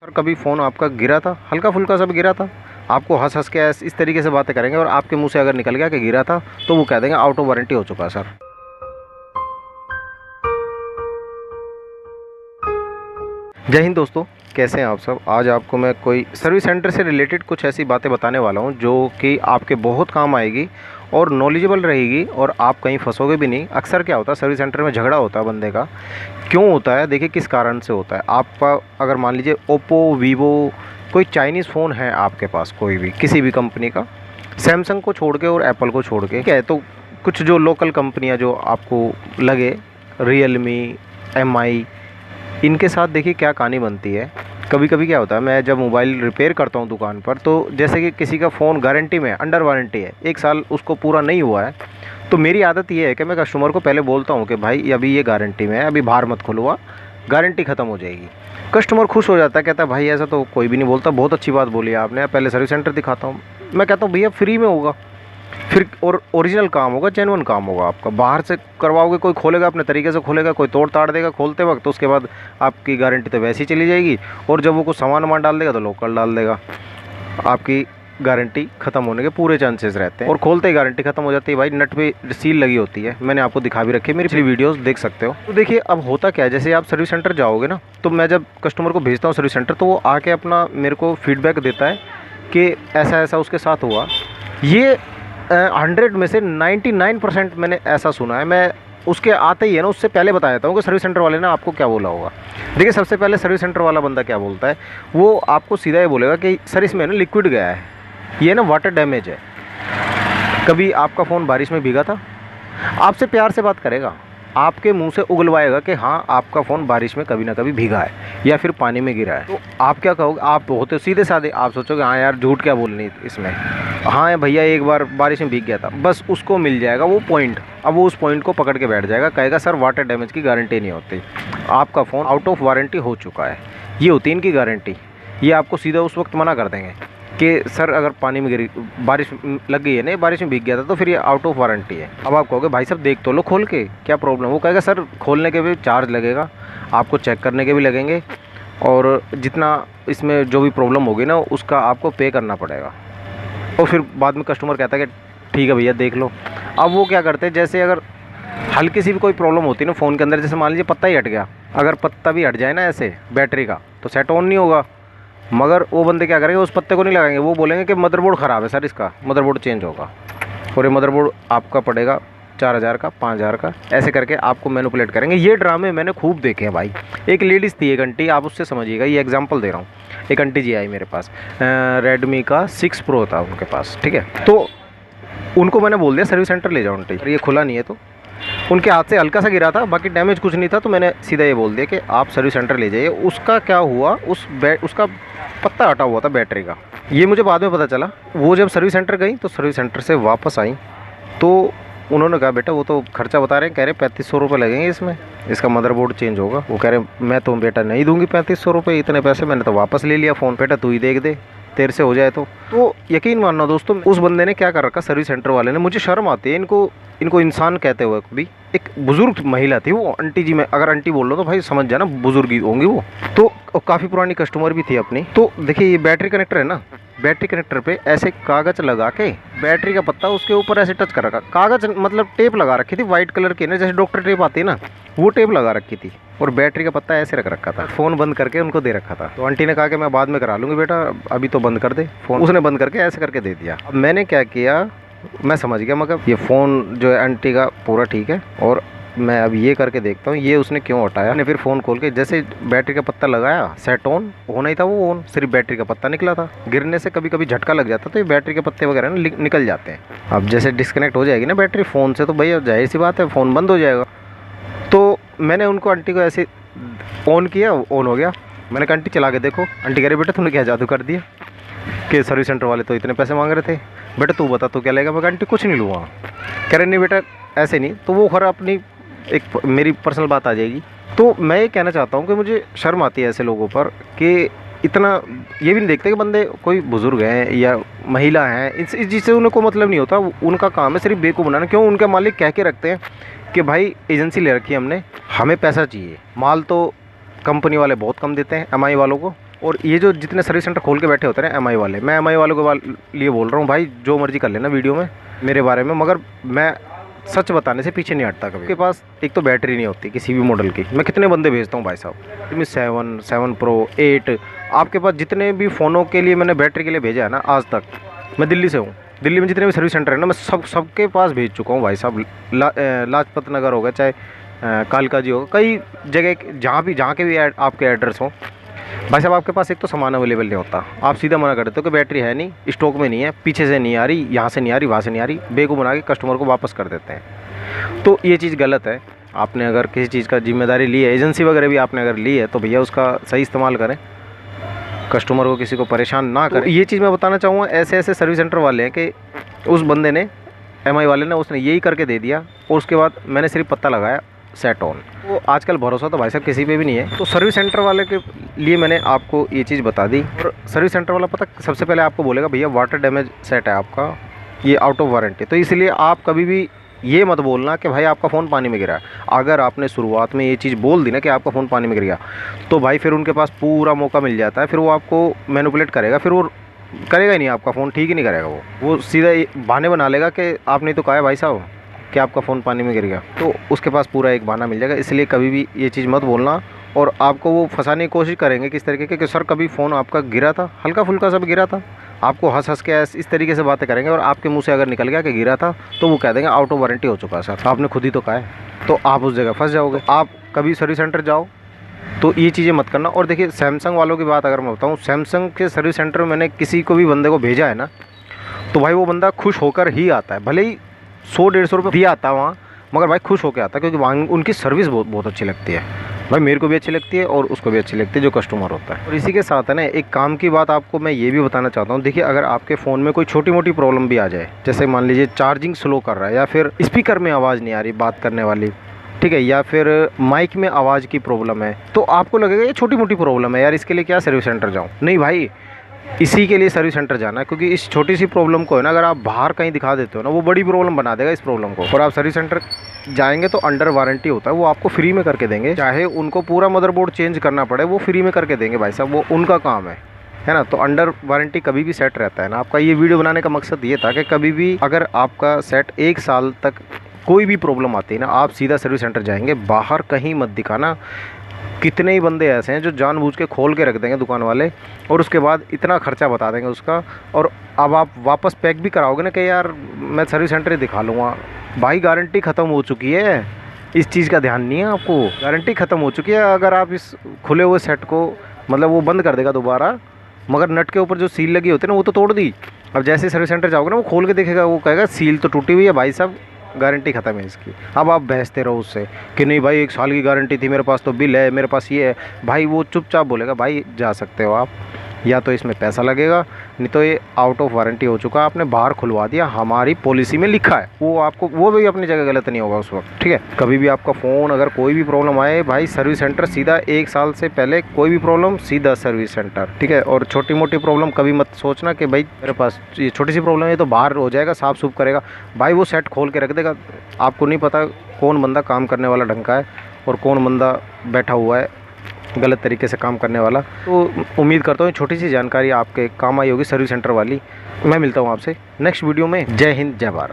Sir कभी phone आपका गिरा था, हल्का फुल्का सा भी गिरा था, आपको हंस हंस के इस तरीके से बातें करेंगे और आपके मुंह से अगर निकल गया कि गिरा था तो वो कह देंगे आउट ऑफ वारंटी हो चुका है सर। जय हिंद दोस्तों, कैसे हैं आप सब। आज आपको मैं कोई सर्विस सेंटर से रिलेटेड कुछ ऐसी बातें बताने वाला हूं जो कि आपके बहुत काम आएगी और नॉलेजेबल रहेगी और आप कहीं फंसोगे भी नहीं। अक्सर क्या होता है, सर्विस सेंटर में झगड़ा होता है बंदे का। क्यों होता है, देखिए किस कारण से होता है। आपका अगर मान लीजिए ओप्पो, वीवो, कोई चाइनीज़ फ़ोन है आपके पास, कोई भी किसी भी कंपनी का, सैमसंग को छोड़ के और एप्पल को छोड़ के, क्या है, तो कुछ जो लोकल कंपनियाँ जो आपको लगे, रियलमी, एमआई, इनके साथ देखिए क्या कहानी बनती है। कभी कभी क्या होता है, मैं जब मोबाइल रिपेयर करता हूँ दुकान पर, तो जैसे कि किसी का फ़ोन गारंटी में है, अंडर वारंटी है, 1 साल उसको पूरा नहीं हुआ है, तो मेरी आदत ये है कि मैं कस्टमर को पहले बोलता हूँ कि भाई अभी ये गारंटी में है, अभी बाहर मत खुलवा, गारंटी ख़त्म हो जाएगी। कस्टमर खुश हो जाता है, कहता है भाई ऐसा तो कोई भी नहीं बोलता, बहुत अच्छी बात बोली आपने, पहले सर्विस सेंटर दिखाता हूँ। मैं कहता हूँ भैया फ्री में होगा फिर, और ओरिजिनल काम होगा, जेन्युइन काम होगा आपका। बाहर से करवाओगे, कोई खोलेगा अपने तरीके से खोलेगा, कोई तोड़ ताड़ देगा खोलते वक्त, तो उसके बाद आपकी गारंटी तो वैसे ही चली जाएगी, और जब वो कुछ सामान डाल देगा तो लोकल डाल देगा, आपकी गारंटी ख़त्म होने के पूरे चांसेस रहते हैं। और खोलते ही गारंटी ख़त्म हो जाती है। भाई नट पे सील लगी होती है, मैंने आपको दिखा भी रखी है, मेरी पिछली वीडियोस देख सकते हो। तो देखिए अब होता क्या है, जैसे आप सर्विस सेंटर जाओगे ना, तो मैं जब कस्टमर को भेजता हूँ सर्विस सेंटर, तो वो आके अपना मेरे को फीडबैक देता है कि ऐसा ऐसा उसके साथ हुआ। ये 100 में से 99% मैंने ऐसा सुना है। मैं उसके आते ही है ना, उससे पहले बता देता हूँ कि सर्विस सेंटर वाले ने आपको क्या बोला होगा। देखिए सबसे पहले सर्विस सेंटर वाला बंदा क्या बोलता है, वो आपको सीधा ये बोलेगा कि सर इसमें ना लिक्विड गया है, ये ना वाटर डैमेज है। कभी आपका फ़ोन बारिश में भीगा था, आपसे प्यार से बात करेगा, आपके मुंह से उगलवाएगा कि हाँ आपका फ़ोन बारिश में कभी ना कभी भीगा है या फिर पानी में गिरा है। तो आप क्या कहोगे, आप होते सीधे साधे, आप सोचोगे हाँ यार झूठ क्या बोलनी इसमें, हाँ भैया एक बार बारिश में भीग गया था, बस उसको मिल जाएगा वो पॉइंट। अब वो उस पॉइंट को पकड़ के बैठ जाएगा, कहेगा सर वाटर डैमेज की गारंटी नहीं होती, आपका फ़ोन आउट ऑफ वारंटी हो चुका है, ये होती है इनकी गारंटी। ये आपको सीधा उस वक्त मना कर देंगे कि सर अगर पानी में गिरी, बारिश लग गई है ना, बारिश में भीग गया था, तो फिर ये आउट ऑफ वारंटी है। अब आप कहोगे भाई साहब देख तो लो खोल के, क्या प्रॉब्लम। वो कहेगा सर खोलने के भी चार्ज लगेगा, आपको चेक करने के भी लगेंगे, और जितना इसमें जो भी प्रॉब्लम होगी ना उसका आपको पे करना पड़ेगा। और फिर बाद में कस्टमर कहता है कि ठीक है भैया देख लो। अब वो क्या करते हैं, जैसे अगर हल्की सी भी कोई प्रॉब्लम होती है ना फ़ोन के अंदर, जैसे मान लीजिए पत्ता ही हट गया, अगर पत्ता भी हट जाए ना ऐसे बैटरी का, तो सेट ऑन नहीं होगा। मगर वो बंदे क्या करेंगे, उस पत्ते को नहीं लगाएंगे, वो बोलेंगे कि मदरबोर्ड ख़राब है सर, इसका मदरबोर्ड चेंज होगा, और ये मदरबोर्ड आपका पड़ेगा 4000 का, 5000 का, ऐसे करके आपको मैनिपुलेट करेंगे। ये ड्रामे मैंने खूब देखे हैं भाई। एक लेडीज़ थी, एक आंटी, आप उससे समझिएगा, ये एग्जांपल दे रहा हूँ। एक आंटी जी आई मेरे पास, रेडमी का 6 प्रो था उनके पास, ठीक है। तो उनको मैंने बोल दिया सर्विस सेंटर ले जाओ आंटी, ये खुला नहीं है, तो उनके हाथ से हल्का सा गिरा था, बाकी डैमेज कुछ नहीं था। तो मैंने सीधा ये बोल दिया कि आप सर्विस सेंटर ले जाइए। उसका क्या हुआ, उसका पत्ता हटा हुआ था बैटरी का, ये मुझे बाद में पता चला। वो जब सर्विस सेंटर गई तो सर्विस सेंटर से वापस आई, तो उन्होंने कहा बेटा वो तो खर्चा बता रहे हैं, कह रहे 3500 रुपये लगेंगे इसमें, इसका मदरबोर्ड चेंज होगा। वो कह रहे मैं तो बेटा नहीं दूंगी 3500 रुपये, इतने पैसे मैंने तो वापस ले लिया फ़ोन, बेटा तू ही देख दे तेरे से हो जाए तो यकीन मानना दोस्तों, उस बंदे ने क्या कर रखा, सर्विस सेंटर वाले ने, मुझे शर्म आती है इनको इंसान कहते हुए भी। एक बुज़ुर्ग महिला थी वो आंटी जी, में अगर आंटी बोल लो तो भाई समझ जाना बुजुर्ग होंगी वो, तो काफ़ी पुरानी कस्टमर भी थी अपनी। तो देखिए ये बैटरी कनेक्टर है ना, बैटरी कनेक्टर पे ऐसे कागज़ लगा के बैटरी का पत्ता उसके ऊपर ऐसे टच कर रखा, कागज़ मतलब टेप लगा रखी थी वाइट कलर की ना, जैसे डॉक्टर टेप आती है ना, वो टेप लगा रखी थी, और बैटरी का पत्ता ऐसे रख रखा था, फ़ोन बंद करके उनको दे रखा था। तो आंटी ने कहा कि मैं बाद में करा लूँगी बेटा, अभी तो बंद कर दे फ़ोन। उसने बंद करके ऐसे करके दे दिया। अब मैंने क्या किया, मैं समझ गया, मगर ये फ़ोन जो है आंटी का पूरा ठीक है, और मैं अब ये करके देखता हूँ ये उसने क्यों हटाया। मैंने फिर फ़ोन खोल के जैसे बैटरी का पत्ता लगाया, सेट ऑन होना ही था वो ऑन, सिर्फ बैटरी का पत्ता निकला था। गिरने से कभी कभी झटका लग जाता तो ये बैटरी के पत्ते वगैरह ना निकल जाते हैं। अब जैसे डिस्कनेक्ट हो जाएगी ना बैटरी फ़ोन से, तो भैया जाहिर सी बात है फ़ोन बंद हो जाएगा। तो मैंने उनको आंटी को ऐसे ऑन किया, ऑन हो गया। मैंने कहा आंटी चला के देखो। आंटी कह रही बेटा तूने क्या जादू कर दिया कि सर्विस सेंटर वाले तो इतने पैसे मांग रहे थे, बेटा तू बता तू क्या लेगा। मैं कहा आंटी कुछ नहीं लूँगा। कह रहे नहीं बेटा ऐसे नहीं, तो वो खरा अपनी एक मेरी पर्सनल बात आ जाएगी। तो मैं ये कहना चाहता हूँ कि मुझे शर्म आती है ऐसे लोगों पर कि इतना ये भी नहीं देखते कि बंदे कोई बुज़ुर्ग हैं या महिला हैं, इस जिससे उनको मतलब नहीं होता। उनका काम है सिर्फ बेवकूफ़ बनाना। क्यों, उनके मालिक कह के रखते हैं कि भाई एजेंसी ले रखी है हमने, हमें पैसा चाहिए। माल तो कंपनी वाले बहुत कम देते हैं एमआई वालों को, और ये जो जितने सर्विस सेंटर खोल के बैठे होते हैं ना एमआई वाले, मैं एमआई वालों के लिए बोल रहा हूँ भाई, जो मर्जी कर लेना वीडियो में मेरे बारे में, मगर मैं सच बताने से पीछे नहीं हटता कभी। के पास एक तो बैटरी नहीं होती किसी भी मॉडल की। मैं कितने बंदे भेजता हूँ भाई साहब, Redmi 7, 7 Pro, 8, आपके पास जितने भी फ़ोनों के लिए मैंने बैटरी के लिए भेजा है ना आज तक, मैं दिल्ली से हूँ, दिल्ली में जितने भी सर्विस सेंटर है ना, मैं सबके पास भेज चुका हूँ भाई साहब। लाजपत नगर होगा, चाहे कालका जी होगा, कई जगह जहाँ के भी आपके एड्रेस हो भाई साहब, आपके पास एक तो सामान अवेलेबल नहीं होता। आप सीधा मना कर देते हो कि बैटरी है नहीं, स्टॉक में नहीं है, पीछे से नहीं आ रही, यहाँ से नहीं आ रही, वहाँ से नहीं आ रही, बेवकूफ़ बना के कस्टमर को वापस कर देते हैं। तो ये चीज़ गलत है। आपने अगर किसी चीज़ का जिम्मेदारी ली है, एजेंसी वगैरह भी आपने अगर ली है, तो भैया उसका सही इस्तेमाल करें, कस्टमर को किसी को परेशान ना करें। ये चीज़ मैं बताना चाहूँगा, ऐसे ऐसे सर्विस सेंटर वाले हैं कि उस बंदे ने, एमआई वाले ने, उसने यही करके दे दिया और उसके बाद मैंने सिर्फ पता लगाया सेट ऑन। तो आजकल भरोसा तो भाई साहब किसी पे भी नहीं है। तो सर्विस सेंटर वाले के लिए मैंने आपको ये चीज़ बता दी। और सर्विस सेंटर वाला पता सबसे पहले आपको बोलेगा भैया वाटर डैमेज सेट है आपका, ये आउट ऑफ वारंटी। तो इसलिए आप कभी भी ये मत बोलना कि भाई आपका फ़ोन पानी में गिरा है। अगर आपने शुरुआत में ये चीज़ बोल दी ना कि आपका फ़ोन पानी में गिर गया, तो भाई फिर उनके पास पूरा मौका मिल जाता है, फिर वो आपको मैनिपुलेट करेगा, फिर वो करेगा ही नहीं, आपका फ़ोन ठीक ही नहीं करेगा। वो सीधा बहाने बना लेगा कि आपने तो कहा है भाई साहब कि आपका फ़ोन पानी में गिर गया, तो उसके पास पूरा एक बहाना मिल जाएगा। इसलिए कभी भी ये चीज़ मत बोलना। और आपको वो फंसाने की कोशिश करेंगे किस तरीके के कि सर कभी फ़ोन आपका गिरा था, हल्का फुल्का सब गिरा था, आपको हंस हंस के इस तरीके से बातें करेंगे। और आपके मुंह से अगर निकल गया कि गिरा था, तो वो कह देंगे आउट ऑफ वारंटी हो चुका है सर, आपने खुद ही तो कहा है। तो आप उस जगह फंस जाओगे। आप कभी सर्विस सेंटर जाओ तो ये चीज़ें मत करना। और देखिए सैमसंग वालों की बात अगर मैं बताऊँ, सैमसंग के सर्विस सेंटर में मैंने किसी को भी बंदे को भेजा है ना, तो भाई वो बंदा खुश होकर ही आता है। भले ही 100-150 रुपये दिया आता वहाँ, मगर भाई खुश होकर आता है, क्योंकि वहाँ उनकी सर्विस बहुत अच्छी लगती है। भाई मेरे को भी अच्छी लगती है और उसको भी अच्छी लगती है जो कस्टमर होता है। और इसी के साथ है ना, एक काम की बात आपको मैं ये भी बताना चाहता हूँ। देखिए अगर आपके फ़ोन में कोई छोटी मोटी प्रॉब्लम भी आ जाए, जैसे मान लीजिए चार्जिंग स्लो कर रहा है, या फिर स्पीकर में आवाज़ नहीं आ रही बात करने वाली, ठीक है, या फिर माइक में आवाज़ की प्रॉब्लम है, तो आपको लगेगा ये छोटी मोटी प्रॉब्लम है यार, इसके लिए क्या सर्विस सेंटर जाऊँ। नहीं भाई, इसी के लिए सर्विस सेंटर जाना है, क्योंकि इस छोटी सी प्रॉब्लम को है ना, अगर आप बाहर कहीं दिखा देते हो ना, वो बड़ी प्रॉब्लम बना देगा इस प्रॉब्लम को। और आप सर्विस सेंटर जाएंगे तो अंडर वारंटी होता है, वो आपको फ्री में करके देंगे, चाहे उनको पूरा मदरबोर्ड चेंज करना पड़े, वो फ्री में करके देंगे भाई साहब, वो उनका काम है ना। तो अंडर वारंटी कभी भी सेट रहता है ना। आपका ये वीडियो बनाने का मकसद ये था कि कभी भी अगर आपका सेट 1 साल तक कोई भी प्रॉब्लम आती है ना, आप सीधा सर्विस सेंटर जाएंगे, बाहर कहीं मत दिखाना। कितने ही बंदे ऐसे हैं जो जानबूझ के खोल के रख देंगे दुकान वाले, और उसके बाद इतना खर्चा बता देंगे उसका, और अब आप वापस पैक भी कराओगे ना कि यार मैं सर्विस सेंटर ही दिखा लूँगा। भाई गारंटी ख़त्म हो चुकी है, इस चीज़ का ध्यान नहीं है आपको। गारंटी ख़त्म हो चुकी है। अगर आप इस खुले हुए सेट को, मतलब वो बंद कर देगा दोबारा, मगर नट के ऊपर जो सील लगी होती है ना, वो तो तोड़ दी। अब जैसे सर्विस सेंटर जाओगे ना, वो खोल के देखेगा, वो कहेगा सील तो टूटी हुई है भाई साहब, गारंटी ख़त्म है इसकी। अब आप बहसते रहो उससे कि नहीं भाई 1 साल की गारंटी थी, मेरे पास तो बिल है, मेरे पास ये है। भाई वो चुपचाप बोलेगा भाई जा सकते हो आप, या तो इसमें पैसा लगेगा, नहीं तो ये आउट ऑफ वारंटी हो चुका है, आपने बाहर खुलवा दिया, हमारी पॉलिसी में लिखा है। वो आपको, वो भी अपनी जगह गलत नहीं होगा उस वक्त, ठीक है। कभी भी आपका फ़ोन अगर कोई भी प्रॉब्लम आए, भाई सर्विस सेंटर सीधा, 1 साल से पहले कोई भी प्रॉब्लम सीधा सर्विस सेंटर, ठीक है। और छोटी मोटी प्रॉब्लम कभी मत सोचना कि भाई मेरे पास ये छोटी सी प्रॉब्लम है तो बाहर हो जाएगा, साफ़ सूफ करेगा। भाई वो सेट खोल के रख देगा, आपको नहीं पता कौन बंदा काम करने वाला ढंग का है और कौन बंदा बैठा हुआ है गलत तरीके से काम करने वाला। तो उम्मीद करता हूँ छोटी सी जानकारी आपके काम आई होगी सर्विस सेंटर वाली। मैं मिलता हूँ आपसे नेक्स्ट वीडियो में। जय हिंद, जय भारत।